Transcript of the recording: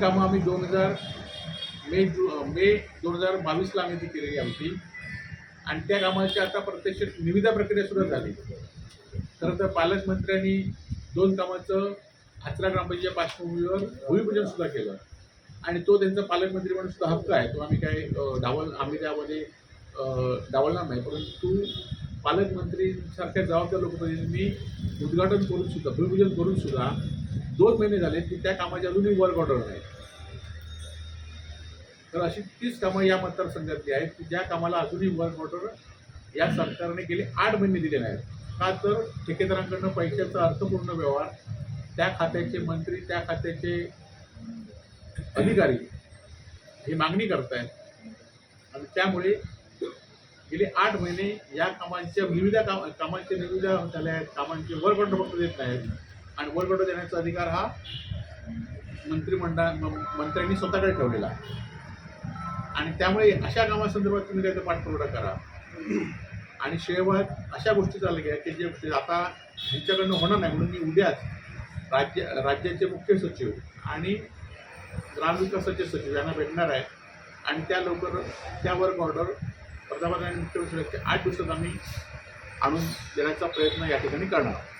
कामं आम्ही मे 2022ला आम्ही ती केलेली आमची, आणि त्या कामाची आता प्रत्यक्ष निविदा प्रक्रिया सुरू झाली. खरं तर पालकमंत्र्यांनी 2 कामाचं आचरा ग्रामपंचायतीच्या पार्श्वभूमीवर भूमिपूजन सुद्धा केलं, आणि तो त्यांचा पालकमंत्री म्हणून सुद्धा हक्क आहे. तो आम्ही आम्ही त्यामध्ये डावलणार नाही. परंतु पालकमंत्रीसारख्या जबाबदार लोकप्रतिनिधींनी उद्घाटन करून सुद्धा, भूमिपूजन करून सुद्धा 2 महिने झाले की त्या कामाची अजूनही वर्क ऑर्डर नाही. तर अशी 30 कामं या मतदारसंघातली आहेत की ज्या कामाला अजूनही वर्क ऑर्डर या सरकारने गेले 8 महिने दिले नाहीत. का तर ठेकेदारांकडनं पैशाचा अर्थपूर्ण व्यवहार, त्या खात्याचे मंत्री, त्या खात्याचे अधिकारी ही मागणी करतायत, आणि त्यामुळे गेले 8 महिने या कामांच्या कामांच्या निविदा झाल्या आहेत. कामांचे वर्क ऑर्डर फक्त देत नाहीत, आणि वर्क ऑर्डर देण्याचा अधिकार हा मंत्र्यांनी स्वतःकडे ठेवलेला आहे. आणि त्यामुळे अशा कामासंदर्भात तुम्ही त्याचा पाठपुरावा करा. आणि शिवाय अशा गोष्टी चालल्या की जे आता ह्यांच्याकडनं होणार नाही, म्हणून मी उद्याच राज्याचे मुख्य सचिव आणि ग्रामविकासाचे सचिव यांना भेटणार आहे, आणि त्या वर्क ऑर्डर पंतप्रधान आणि मुख्यमंत्र्यांच्या 8 दिवसात आम्ही आणून देण्याचा प्रयत्न या ठिकाणी करणार आहोत.